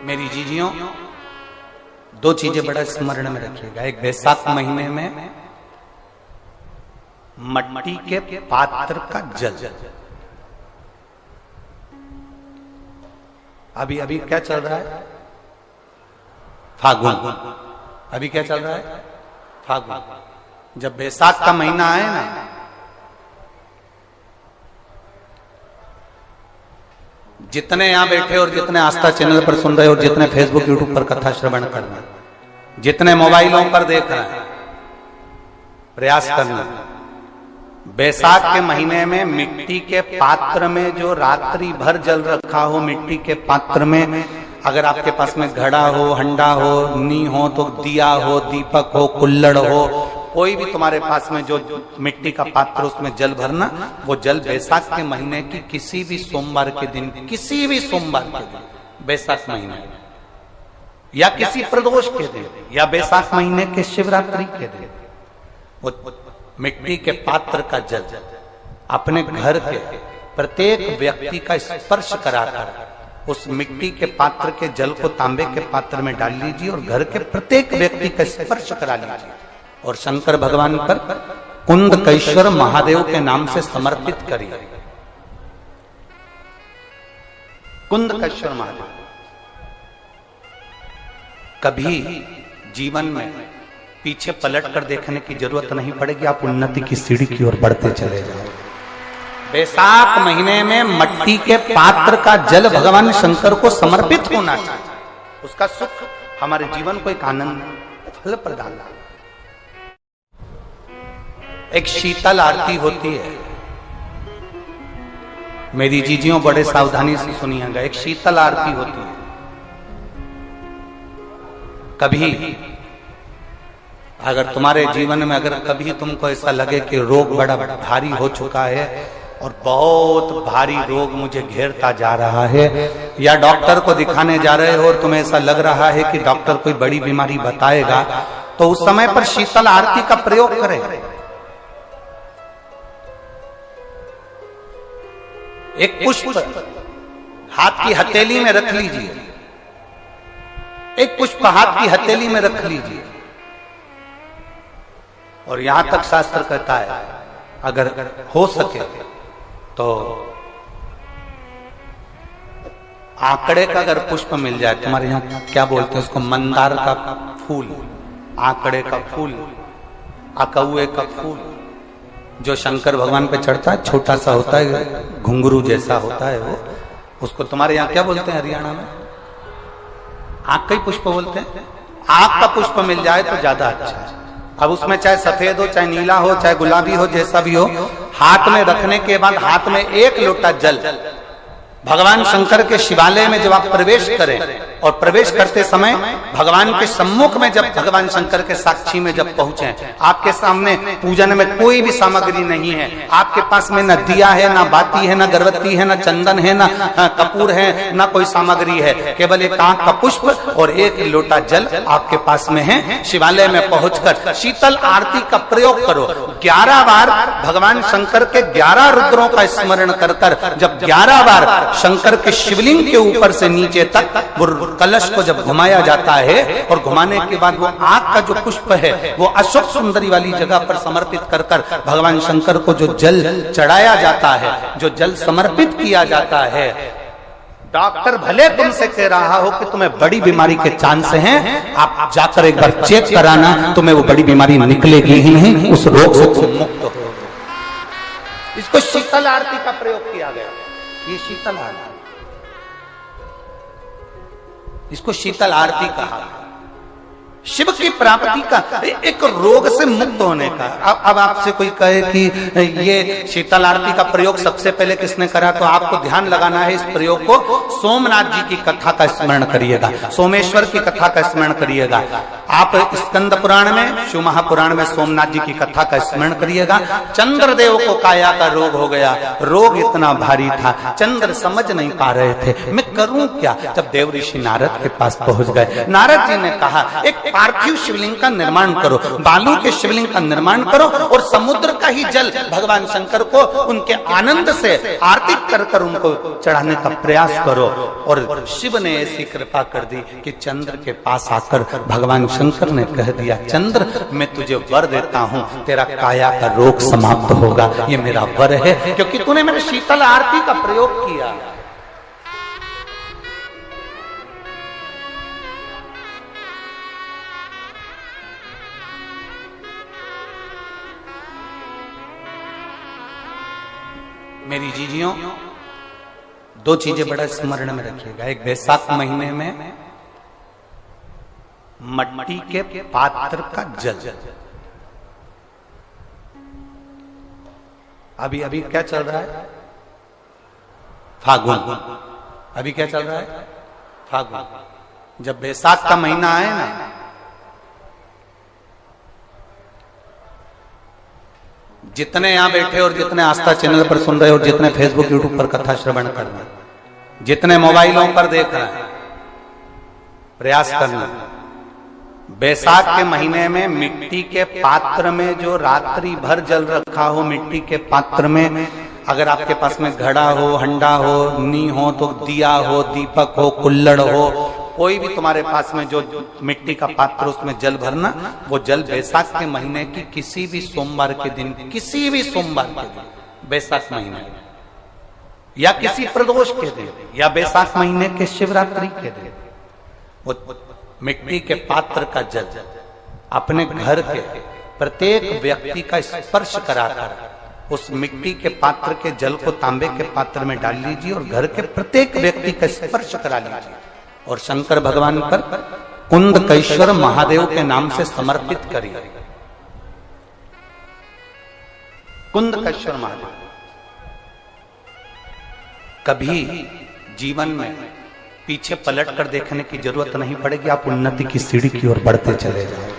मेरी जीजियों, दो चीजें बड़ा स्मरण में रखिएगा। एक, बैसाख महीने में मट्टी के पात्र का जल। अभी अभी क्या चल रहा है? फागुन। अभी क्या चल रहा है? फागुन। जब बैसाख का महीना आए ना, जितने यहां बैठे और जितने आस्था चैनल पर सुन रहे और जितने फेसबुक यूट्यूब पर कथा श्रवण कर रहे, जितने मोबाइलों पर देख रहे हैं, प्रयास करना, बैसाख के महीने में मिट्टी के पात्र में जो रात्रि भर जल रखा हो, मिट्टी के पात्र में, अगर आपके पास में घड़ा हो, हंडा हो, नी हो, तो दिया हो, दीपक हो, कुल्लड़ हो, कोई भी तुम्हारे पास में जो मिट्टी का पात्र, उसमें जल भरना। वो जल बैसाख के महीने की किसी भी सोमवार के दिन, किसी भी सोमवार के दिन, बैसाख महीने या किसी प्रदोष के दिन या बैसाख महीने के शिवरात्रि के दिन, वो मिट्टी के पात्र का जल अपने घर के प्रत्येक व्यक्ति का स्पर्श कराकर उस मिट्टी के पात्र के जल को तांबे के पात्र में डाल लीजिए और घर के प्रत्येक व्यक्ति का स्पर्श करा लीजिए और शंकर भगवान पर कुंदकेश्वर महादेव के नाम से समर्पित करिए। कुंदकेश्वर महादेव। कभी जीवन में पीछे पलट कर देखने की जरूरत नहीं पड़ेगी, आप उन्नति की सीढ़ी की ओर बढ़ते चले जाओ। बैसाख महीने में मट्टी के पात्र का जल भगवान शंकर को समर्पित होना चाहिए। उसका सुख हमारे जीवन को एक आनंद फल प्रदान। एक शीतल आरती होती है, मेरी जीजियों बड़े सावधानी से सुनिएगा। एक शीतल आरती होती है। कभी अगर तुम्हारे जीवन में अगर कभी तुमको ऐसा लगे कि रोग बड़ा भारी हो चुका है और बहुत भारी रोग मुझे घेरता जा रहा है, या डॉक्टर को दिखाने जा रहे हो और तुम्हें ऐसा लग रहा है कि डॉक्टर कोई बड़ी बीमारी बताएगा, तो उस समय पर शीतल आरती का प्रयोग करें। एक पुष्प हाथ की हथेली में रख लीजिए, एक पुष्प हाथ की हथेली में रख लीजिए और यहां तक शास्त्र कहता है अगर हो सके तो आंकड़े का अगर पुष्प मिल जाए, तुम्हारे यहां क्या बोलते हैं उसको, मंदार का फूल, आंकड़े का फूल, अकौए का फूल, जो शंकर भगवान पे चढ़ता है, छोटा सा होता है, घुंघरू जैसा होता है वो, उसको तुम्हारे यहाँ क्या बोलते हैं हरियाणा में? आंख का ही पुष्प बोलते हैं। आंख का पुष्प मिल जाए तो ज्यादा अच्छा है। अब उसमें चाहे सफेद हो, चाहे नीला हो, चाहे गुलाबी हो, जैसा भी हो, हाथ में रखने के बाद हाथ में एक लोटा जल भगवान शंकर के शिवालय में जब आप प्रवेश करें और प्रवेश करते समय भगवान के सम्मुख में, जब भगवान शंकर के साक्षी में जब पहुंचे, आपके सामने पूजन में कोई भी सामग्री नहीं है, आपके पास में न दिया है, ना बाती है, ना गर्भवती है, ना चंदन है, ना कपूर है, ना कोई सामग्री है, केवल एक आंख का पुष्प और एक लोटा जल आपके पास में है। शिवालय में पहुंचकर शीतल आरती का प्रयोग करो। 11 बार भगवान शंकर के 11 रुद्रों का स्मरण कर कर जब 11 बार शंकर के शिवलिंग के ऊपर से नीचे तक वो कलश को जब घुमाया जाता है और घुमाने के बाद वो आग का जो पुष्प है वो अशोक सुंदरी वाली जगह पर समर्पित कर कर भगवान शंकर को जो जल चढ़ाया जाता है, जो जल समर्पित किया जाता है, डॉक्टर भले तुमसे कह रहा हो कि तुम्हें बड़ी बीमारी के चांस हैं, आप जाकर एक बार चेक कराना, तुम्हें वो बड़ी बीमारी निकलेगी ही नहीं, उस रोग से तुम मुक्त हो। इसको शीतल आरती का प्रयोग किया गया। ये शीतल आरती, इसको शीतल आरती कहा। शिव की प्राप्ति का, एक रोग से मुक्त होने का। अब आपसे कोई कहे कि ये शीतल आरती का प्रयोग सबसे पहले किसने करा, तो आपको ध्यान लगाना है इस प्रयोग को। सोमनाथ जी की कथा का स्मरण करिएगा, सोमेश्वर की कथा का स्मरण करिएगा। आप स्कंद पुराण में, शिव महापुराण में सोमनाथ जी की कथा का स्मरण करिएगा। चंद्रदेव को काया का रोग हो गया, रोग इतना भारी था, चंद्र समझ नहीं पा रहे थे मैं करूं क्या। जब देव ऋषि नारद के पास पहुंच गए, नारद जी ने कहा एक पार्थिव शिवलिंग का निर्माण करो, बालू के शिवलिंग का निर्माण करो और समुद्र का ही जल भगवान शंकर को उनके आनंद से आरती कर उनको चढ़ाने का प्रयास करो। और शिव ने ऐसी कृपा कर दी कि चंद्र के पास आकर भगवान शंकर ने कह दिया, चंद्र मैं तुझे वर देता हूं, तेरा काया का रोग समाप्त होगा, ये मेरा वर है क्योंकि तूने मेरे शीतल आरती का प्रयोग किया। मेरी जीजियों, दो चीजें बड़ा स्मरण में रखिएगा। एक बैसाख महीने में मट्टी के पात्र का जल, अभी अभी क्या चल रहा है, फागुन। अभी क्या चल रहा है, फागुन। जब बैसाख का महीना आए ना, जितने यहां बैठे और जितने आस्था चैनल पर सुन रहे हो, जितने फेसबुक यूट्यूब पर कथा श्रवण कर रहे, जितने मोबाइलों पर देख रहे हैं, प्रयास करना, बैसाख के महीने में मिट्टी के पात्र में जो रात्रि भर जल रखा हो, मिट्टी के पात्र में, अगर आपके पास में घड़ा हो, हंडा हो, नी हो तो दिया हो, दीपक हो, कुल्लड़ हो, कोई भी तुम्हारे पास में जो मिट्टी का पात्र उसमें जल भरना, वो जल बैसाख के महीने की किसी भी सोमवार के दिन, किसी भी सोमवार के दिन, बैसाख महीने या किसी प्रदोष के दिन या बैसाख महीने के शिवरात्रि के दिन, वो मिट्टी के पात्र का जल अपने घर के प्रत्येक व्यक्ति का स्पर्श कराकर उस मिट्टी के पात्र के जल को तांबे के पात्र में डाल लीजिए और घर के प्रत्येक व्यक्ति का स्पर्श करा लीजिए और शंकर भगवान पर कुंदकेश्वर महादेव के नाम से समर्पित करिए। कुंदकेश्वर महादेव, कभी जीवन में पीछे पलट कर देखने की जरूरत नहीं पड़ेगी, आप उन्नति की सीढ़ी की ओर बढ़ते चले जाओ।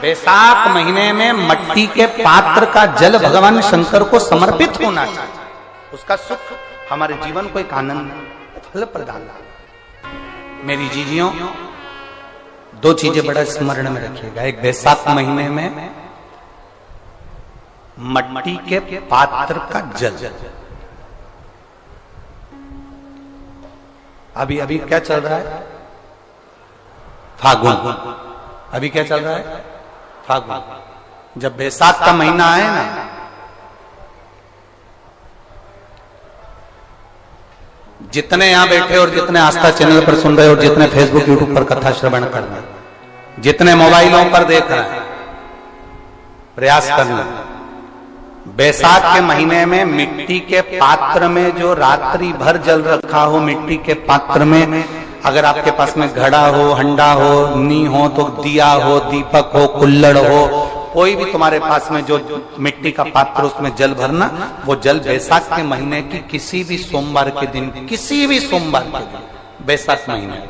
बैसाख महीने में मट्टी के पात्र का जल भगवान शंकर को समर्पित होना चाहिए, उसका सुख हमारे जीवन को एक आनंद फल प्रदान। मेरी जीजियों, दो चीजें बड़ा स्मरण में रखिएगा। एक बैसाख महीने में मट्टी के पात्र का जल, अभी अभी क्या चल रहा है, फागुन। अभी क्या चल रहा है, फागुन। जब बैसाख का महीना आए ना, जितने यहां बैठे और जितने आस्था चैनल पर सुन रहे हो, जितने फेसबुक यूट्यूब पर कथा श्रवण कर रहे, जितने मोबाइलों पर देख रहे हैं, प्रयास करना, बैसाख के महीने में मिट्टी के पात्र में जो रात्रि भर जल रखा हो, मिट्टी के पात्र में, अगर आपके पास में घड़ा हो, हंडा हो, नी हो तो दिया हो, दीपक हो, कुल्लड़ हो, कोई भी तुम्हारे पास में जो मिट्टी का पात्र उसमें जल भरना, वो जल बैसाख के महीने की किसी भी सोमवार के दिन, किसी भी सोमवार के दिन, बैसाख महीने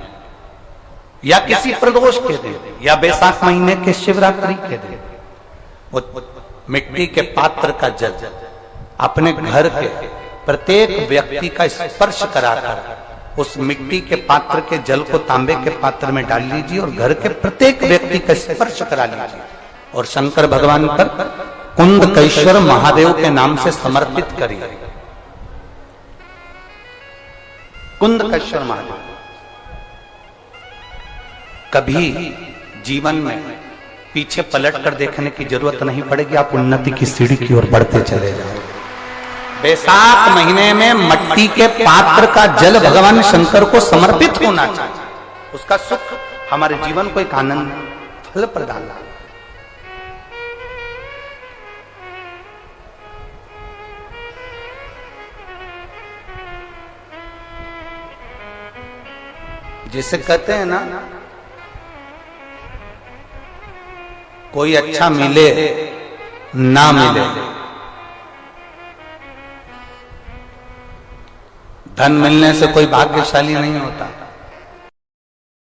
या किसी प्रदोष के दिन या बैसाख महीने के शिवरात्रि के दिन, वो मिट्टी के पात्र का जल अपने घर के प्रत्येक व्यक्ति का स्पर्श कराकर उस मिट्टी के पात्र के जल को तांबे के पात्र में डाल लीजिए और घर के प्रत्येक व्यक्ति का स्पर्श करा लीजिए और शंकर भगवान पर कुंदकेश्वर महादेव के नाम से समर्पित करिए। कुंदकेश्वर महादेव, कभी जीवन में पीछे पलट कर देखने की जरूरत नहीं पड़ेगी, आप उन्नति की सीढ़ी की ओर बढ़ते चले जाओ। बैसाख महीने में मट्टी के पात्र का जल भगवान शंकर को समर्पित होना चाहिए, उसका सुख हमारे जीवन को एक आनंद फल प्रदान। जिसे कहते हैं ना, कोई अच्छा मिले ना मिले, धन मिलने से कोई भाग्यशाली नहीं होता।